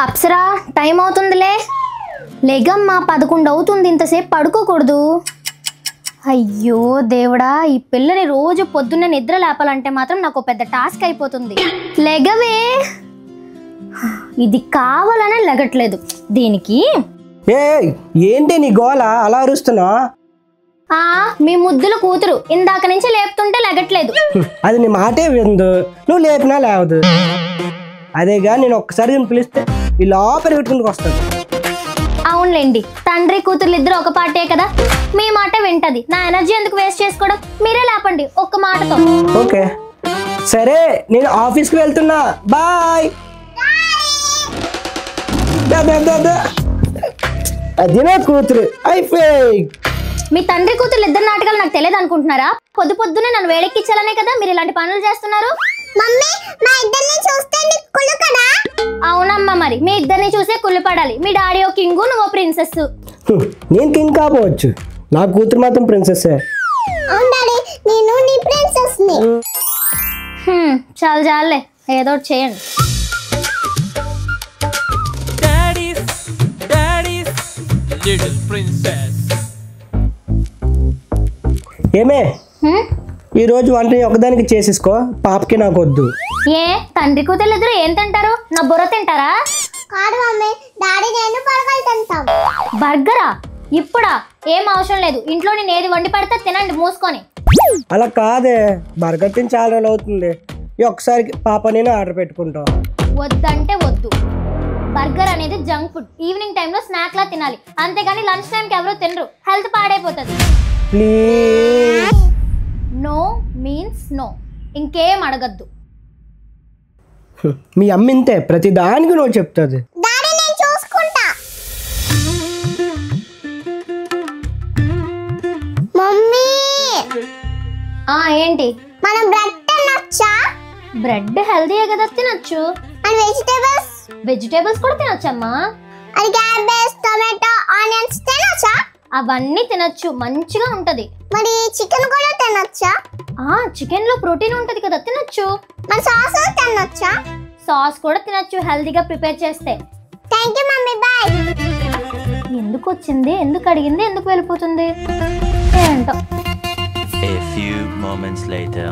Apsara time అవుతుందిలే, లేగమ్మా 11 అవుతుంది, ఇంతసేపు పడుకోకూడదు. అయ్యో దేవుడా, ఈ పిల్లని రోజు పొద్దున్నే నిద్ర లేపాలంటే మాత్రం నాకు పెద్ద టాస్క్ అయిపోతుంది. లెగవే, ఇది కావాలనే లెగట్లేదు దీనికి. ఏంటి నీ గోల అలా అరుస్తున్నా? మీ ముద్దుల కూతురు ఇందాక నుంచి లేపుతుంటే లెగట్లేదు. అది నీ మాటే విందు, నువ్వు లేపినా లేవదు. అదేగా నేను ఒక్కసారి పిలిస్తే ఈ లోపల పెట్టుకుందుకు వస్తాను. అవునులేండి, తండ్రి కూతుర్లు ఇద్దరు ఒక పార్టీ కదా, మీ మాట వింటది. నా ఎనర్జీ ఎందుకు వేస్ట్ చేసుకోవడం, మీరే లేపండి ఒక్క మాటతో. ఓకే సరే, నేను ఆఫీస్కి వెళ్తున్నా, బాయ్. అది నా కూతురు అయిపోయి. మీ తండ్రి కూతురు ఇద్దరు నాటకాలు నాకు తెలియదు అనుకుంటున్నారా? పొద్దు పొద్దునే నన్ను వేడెక్కించాలనే కదా మీరు ఇలాంటి పనులు చేస్తున్నారు. అవునమ్మా, మరి మీ ఇద్దరిని చూసే కుళ్ళు పడాలి. మీ డాడీ ఓ కింగు, నువ్వు ప్రిన్సెస్. నేను కింగ్ కావచ్చు, నా కూతురు మాత్రం ప్రిన్సెస్. చాలు చాలులే, ఏదో ఒకటి చేయండి. ఏమే, ఈ రోజు వంట ఒకదానికి చేసేసుకో, పాపకి నాకు వద్దు. ఏ తండ్రి కూతురు ఇద్దరు ఏం తింటారు? నా బుర్ర తింటారా? బర్గరా? ఇప్పుడా? ఏం అవసరం లేదు, ఇంట్లో నేను ఏది వండి పడితే తినండి మూసుకొని. అలా కాదే, బర్గర్ తిని చాలా రోజులు అవుతుంది. ఒకసారి పాప నేను ఆర్డర్ పెట్టుకుంటాం. వద్దంటే వద్దు. బర్గర్ అనేది జంక్ ఫుడ్, ఈవినింగ్ టైంలో స్నాక్ లా తినాలి, అంతేగాని లంచ్ టైంకి ఎవరో తినరు, హెల్త్ పాడైపోతుంది. ప్లీజ్. నో మీన్స్ నో, ఇంకేం అడగద్దు. మీ అమ్మ ఇంతే, ప్రతి దానికి నువ్వు చెప్తుంది. ఏంటి? మనం బ్రెడ్ తినొచ్చా? బ్రెడ్ హెల్తీయే కదా, తినొచ్చు. And vegetables? వెజిటేబుల్స్ కూడా తినొచ్చమ్మా. అది క్యాబేజ్, టొమాటో, ఆనియన్స్ తినొచ్చా? అవన్నీ తినొచ్చు, మంచిగా ఉంటది. మరి చికెన్ కూడా తినొచ్చా? చికెన్ లో ప్రోటీన్ ఉంటది కదా, తినొచ్చు. మరి సాస్ తినొచ్చా? సాస్ కూడా తినొచ్చు, హెల్తీగా ప్రిపేర్ చేస్తే. Thank you mummy, bye. ఎందుకు వచ్చింది, ఎందుకు అడిగింది, ఎందుకు వెళ్ళిపోతుంది ఏంటో. A few moments later.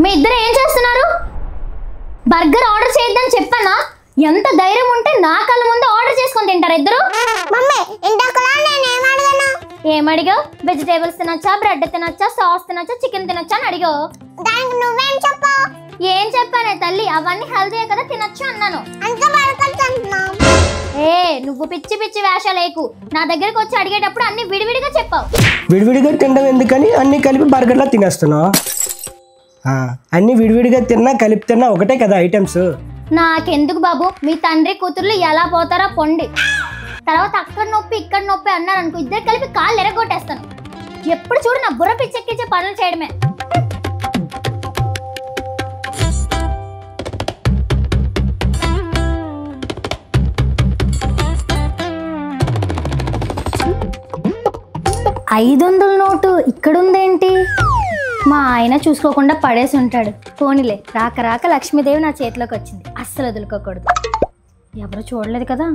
మీ ఇద్దరు ఏం చేస్తున్నారు? బర్గర్ ఆర్డర్ చేయొద్దని చెప్పానా? ఎంత ధైర్యం ఉంటే నా కళ్ళ ముందు ఆర్డర్ చేసుకొని తింటారు ఇద్దరు. మమ్మీ, ఇంతకలా నేను ఏం అడిగాను? ఏమడిగావు? వెజిటేబుల్స్ తినొచ్చా, బ్రెడ్ తినొచ్చా, సాస్ తినొచ్చా, చికెన్ తినొచ్చా అని అడిగావు. దానికి నువ్వేం చెప్పావు? ఏం చెప్పానే తల్లి, అవన్నీ హెల్తీయే కదా, తినొచ్చు అన్నాను. నువ్వు పిచ్చి పిచ్చి వేషాలేకు, నా దగ్గరకు వచ్చి అడిగేటప్పుడు అన్ని విడివిడిగా చెప్పావు. విడివిడిగా తినడం ఎందుకని అన్ని కలిపి బర్గర్లా తినేస్తున్నావు? అన్ని విడివిడిగా తిన్నా కలిపి తిన్నా ఒకటే కదా ఐటమ్స్. నాకెందుకు బాబు, మీ తండ్రి కూతుర్లు ఎలా పోతారో పొండి. తర్వాత అక్కడ నొప్పి ఇక్కడ నొప్పి అన్నారు అనుకో, ఇద్దరు కలిపి కాళ్ళు ఎరగొట్టేస్తాను. ఎప్పుడు చూడు నా బుర్ర పిచ్చెక్కించే పనులు చేయడమే. $500 నోటు ఇక్కడుందేంటి? మా ఆయన చూసుకోకుండా పడేసి ఉంటాడు. పోనీలే, రాక రాక లక్ష్మీదేవి నా చేతిలోకి వచ్చింది, అస్సలు వదులుకోకూడదు. ఎవరు చూడలేదు కదా.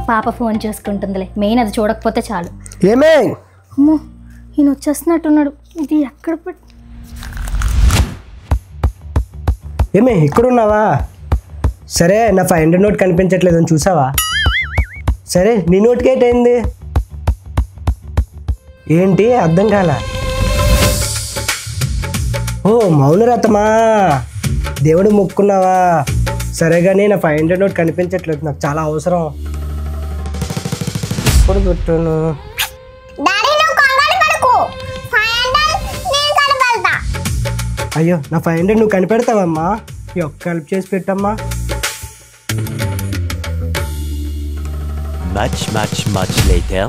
పాప ఫోన్ చూసుకుంటుందిలే, మెయిన్ అది చూడకపోతే చాలు. ఏమే, అమ్మో ఈయన వచ్చేస్తున్నట్టున్నాడు. ఇది ఎక్కడ ఏమే ఇక్కడున్నావా? సరే, నా 500 నోట్ కనిపించట్లేదు అని చూసావా? సరే, నీ నోట్కి ఏంటైంది? ఏంటి అర్థం కాల? ఓ మౌనరథమా, దేవుడు మొక్కున్నావా? సరే కానీ నా 500 నోట్ కనిపించట్లేదు, నాకు చాలా అవసరం. ఇప్పుడు పెట్టాను. అయ్యో, నా 500 నువ్వు కనిపెడతావమ్మా, ఈ ఒక్క హెల్ప్ చేసి పెట్టమ్మా. Much later.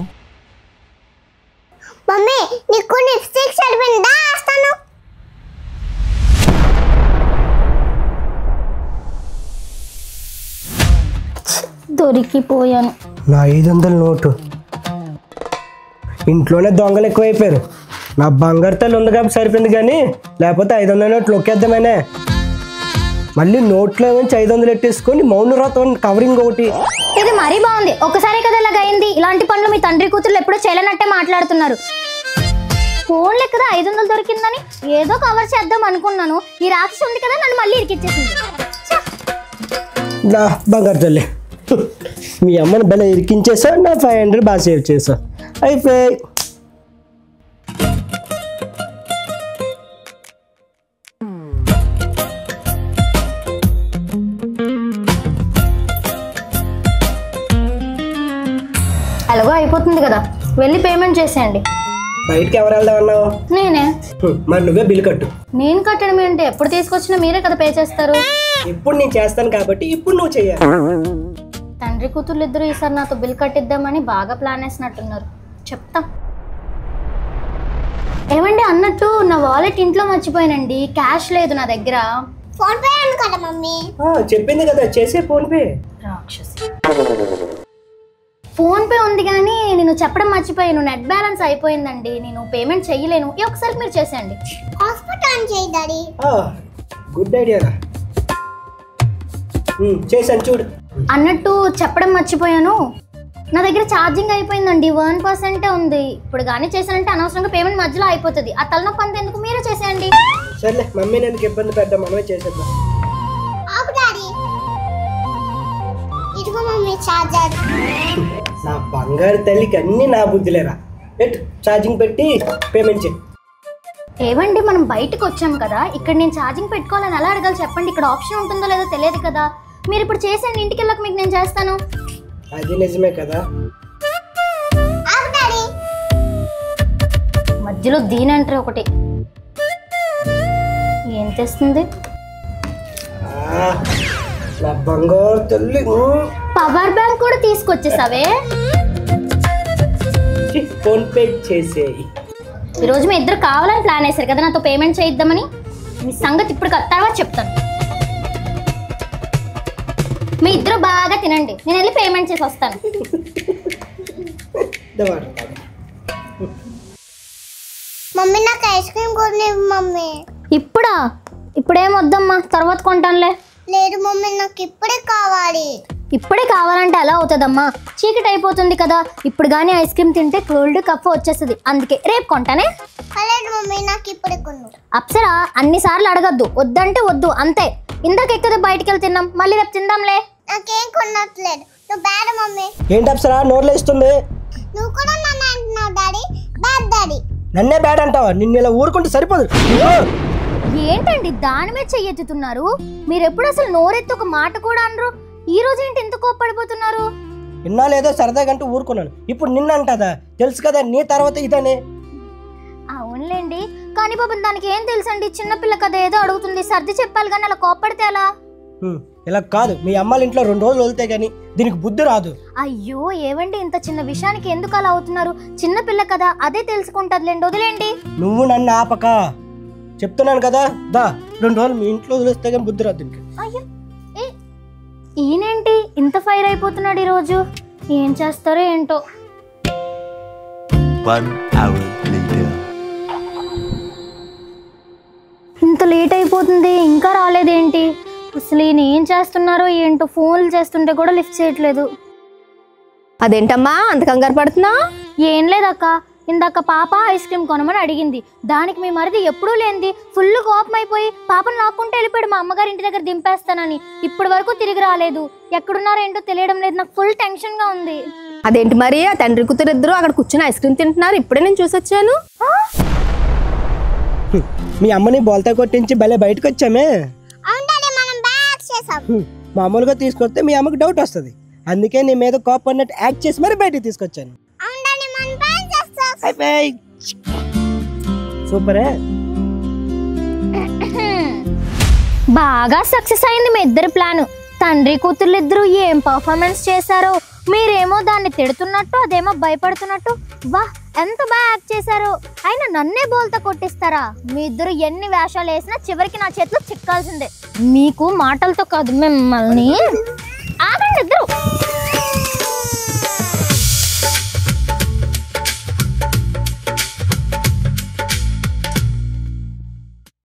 మమ్మీ, నీకు లిప్స్టిక్ సరిపోయిందా? వేస్తాను. దొరికిపోయాను. నా 500 నోటు ఇంట్లోనే దొంగలు ఎక్కువైపోయారు. నా బంగారు తల్లి ఉంది కాబట్టి సరిపోయింది, కానీ లేకపోతే 500 నోట్లు నొక్కేద్దామనే. మళ్ళీ నోట్లో నుంచి 500 ఎట్టేసుకొని మౌనవ్రతం కవరింగ్ ఒకటి. ఇది మరీ బాగుంది. ఒకసారి కదా ఇలాగ అయింది. ఇలాంటి పనులు మీ తండ్రి కూతురు ఎప్పుడూ చేయలేనట్టే మాట్లాడుతున్నారు. ఫోన్ లెక్క 500 దొరికిందని ఏదో కవర్ చేద్దాం అనుకున్నాను. ఈ రాక్షసి ఉంది కదా నన్ను మళ్ళీ ఇరికిచ్చేసింది. నా బంగారు తల్లి, మీ అమ్మని బెల్ల ఇరికించేసా, నా 500 బాగా సేవ్ చేసా. అయిపోయి అలాగో అయిపోతుంది కదా, వెళ్ళి పేమెంట్ చేసేయండి. బయటకి ఎవరు వెళ్దాం అన్నావు? నేనే. మరి నువ్వే బిల్ కట్టు. నేను కట్టడం ఏంటి? ఎప్పుడు తీసుకొచ్చినా మీరే కదా పే చేస్తారు. ఇప్పుడు నేను చేస్తాను కాబట్టి ఇప్పుడు నువ్వు చెయ్యాలి. తండ్రి కూతుర్లు ఇద్దరు ఈసారి నాతో బిల్ కట్టిద్దామని బాగా ప్లాన్ వేసినట్టున్నారు. చెప్తా. ఏమండి, అన్నట్టు నా వాలెట్ ఇంట్లో మర్చిపోయానండి. క్యాష్ లేదు నా దగ్గర. ఫోన్ పే అను కదా మమ్మీ. చెప్పింది కదా చేసే ఫోన్ పే. రాక్షసి. ఫోన్ పే ఉంది కానీ నేను చెప్పడం మర్చిపోయాను. నెట్ బ్యాలెన్స్ అయిపోయిందండి. నేను పేమెంట్ చెయ్యలేను. ఈ ఒకసారి మీరు చేసేయండి. హాస్పిటల్ ఆన్ చేయి డాడీ. Good idea. చేశాను చూడు. అన్నట్టు చెప్పడం మర్చిపోయాను. నా దగ్గర ఛార్జింగ్ అయిపోయిందండి. 1% ఉంది. ఇప్పుడు కానీ చేశానంటే అనవసరంగా పేమెంట్ మధ్యలో అయిపోతుంది. ఆ తలనొప్పి అంత ఎందుకు, మీరే చేసేయండి. సర్లే, మమ్మీని ఎందుకు ఇబ్బంది పెట్టా, మనమే చేసేద్దాం. ఆపు డాడీ. ఇదిగో మమ్మీ చార్జర్. నా బంగారు తల్లికి అన్ని నా బుద్ధిలేరా. పెట్టు, ఛార్జింగ్ పెట్టి పేమెంట్ చేయి. ఏవండి, మనం బయటకు వచ్చాం కదా, ఇక్కడ నేను ఛార్జింగ్ పెట్టుకోవాలని ఎలా అడగాలి చెప్పండి. ఇక్కడ ఆప్షన్ ఉంటుందో లేదో తెలియదు కదా. మీరు ఇప్పుడు చేసేయండి. ఇంటికి వెళ్ళక మీకు నేను చేస్తాను. అది నిజమే కదా. ఆపు డాడీ. మధ్యలో దీని ఎంట్రీ ఒకటి ఏం తెస్తుంది. నా బంగారు తల్లి. పవర్ బ్యాంక్ కూడా తీసుకొచ్చేసావే. ఫోన్ పే చేసేయి. ఈరోజు మీ ఇద్దరు కావాలని ప్లాన్ వేశారు కదా నాతో పేమెంట్ చేయిద్దామని. మీ సంగతి ఇప్పుడు తర్వాత చెప్తాను. మీ ఇద్దరు బాగా తినండి, నేను వెళ్ళి పేమెంట్ చేసి వస్తాను. మమ్మీ నాకు ఐస్ క్రీమ్ కొనివ్వు మమ్మీ. ఇప్పుడేం వద్దమ్మా, తర్వాత కొంటానులే. లేదు మమ్మీ, నాకు ఇప్పుడే కావాలి. ఇప్పుడే కావాలంటే ఎలా అవుతుందమ్మా, చీకటి అయిపోతుంది కదా. ఇప్పుడు కానీ ఐస్ క్రీమ్ తింటే కోల్డ్ కఫ్ వచ్చేస్తుంది. అందుకే రేపు కొంటానే. లేదు మమ్మీ, నాకు ఇప్పుడే కొను. అప్సరా, అన్నిసార్లు అడగద్దు. వద్దంటే వద్దు అంతే. ఇందాక ఎక్కదో బయటికి వెళ్ళి తిన్నాం, మళ్ళీ రేపు తిందాంలే. నాకేం కొనట్లేదు. నువ్వు బ్యాడ్ మమ్మీ. ఏంటి అప్సరా నోట్లో ఇస్తుంది? నువ్వు కూడా నన్ను అంటున్నావు డాడీ. Bad daddy. నన్నే బ్యాడ్ అంటావా? నిన్ను ఇలా ఊరుకుంటే సరిపోదు. ఏంటండి దాని మీద చెయ్యెత్తుతున్నారు? మీరు ఎప్పుడు అసలు నోరెత్తి ఒక మాట కూడా అనరు. ఈ రోజు ఏంటి ఇంత కోప్పడిపోతున్నారు? విన్నా లేదో సరదాగా అంటూ ఊరుకున్నాను. ఇప్పుడు నిన్న అంటదా? తెలుసు కదా నీ తర్వాత ఇదనే. అవునులేండి, కానీ పాపం దానికి ఏం తెలుసండి. చిన్నపిల్ల కదా, ఏదో అడుగుతుంది. సర్ది చెప్పాలి కానీ అలా కోప్పడితే ఎలా? ఇలా కాదు, మీ అమ్మాళ్ళ ఇంట్లో 2 రోజులు వదిలితే గానీ దీనికి బుద్ధి రాదు. అయ్యో ఏవండి, ఇంత చిన్న విషయానికి ఎందుకు అలా అవుతున్నారు? చిన్నపిల్ల కదా, అదే తెలుసుకుంటదిలేండి. వదిలేండి. నువ్వు నన్ను ఆపక, చెప్తున్నాను కదా. 2 రోజులు మీ ఇంట్లో వదిలేస్తే కానీ బుద్ధి రాదు దీనికి. అయ్యో, ఈయనేంటి ఇంత ఫైర్ అయిపోతున్నాడు ఈరోజు? ఏం చేస్తారో ఏంటో. 1 hour later. ఇంత లేట్ అయిపోతుంది, ఇంకా రాలేదేంటి? అసలు ఈయన ఏం చేస్తున్నారో ఏంటో. ఫోన్లు చేస్తుంటే కూడా లిఫ్ట్ చేయట్లేదు. అదేంటమ్మా అంత కంగారు పడుతున్నా? ఏం లేదక్క, ఇందాక పాప ఐస్ క్రీమ్ కొనమని అడిగింది. దానికి మీ మరిది ఎప్పుడూ లేనిది ఫుల్ కోపం అయిపోయి పాపను లాక్కుంటే వెళ్ళిపోయాడు మా అమ్మగారి ఇంటి దగ్గర దింపేస్తానని. ఇప్పటి వరకు తిరిగి రాలేదు. ఎక్కడున్నారో ఏంటో తెలియడం లేదు. నాకు ఫుల్ టెన్షన్ గా ఉంది. అదేంటి మరి, ఆ తండ్రి కూతురు ఇద్దరు అక్కడ కూర్చొని ఐస్ క్రీమ్ తింటున్నారు. ఇప్పుడే నేను చూసొచ్చాను. మీ అమ్మని బోల్తా కొట్టించి భలే బయటకు వచ్చామే. అవును డాడీ, మనం బ్యాగ్ చేసాం. మామూలుగా తీసుకొస్తే మీ అమ్మకి డౌట్ వస్తుంది. అందుకే నీ మీద కోపం అన్నట్టు యాక్ట్ చేసి మరి బయటకు తీసుకొచ్చాను. అవును డాడీ, మనం బ్యాగ్ చేస్తాం. అయిపోయి సూపరే. బాగా సక్సెస్ అయింది మీ ఇద్దరు ప్లాన్. తండ్రి కూతుర్లు ఇద్దరు ఏం పర్ఫార్మెన్స్ చేశారో. మీరేమో దాన్ని తిడుతున్నట్టు, అదేమో భయపడుతున్నట్టు. వా, ఎంత బాగా యాక్ట్ చేశారో. అయినా నన్నే బోల్తా కొట్టిస్తారా? మీ ఇద్దరు ఎన్ని వేషాలు వేసినా చివరికి నా చేతిలో చిక్కాల్సిందే. మీకు మాటలతో కాదు, మిమ్మల్ని. ఆగండి ఇద్దరు.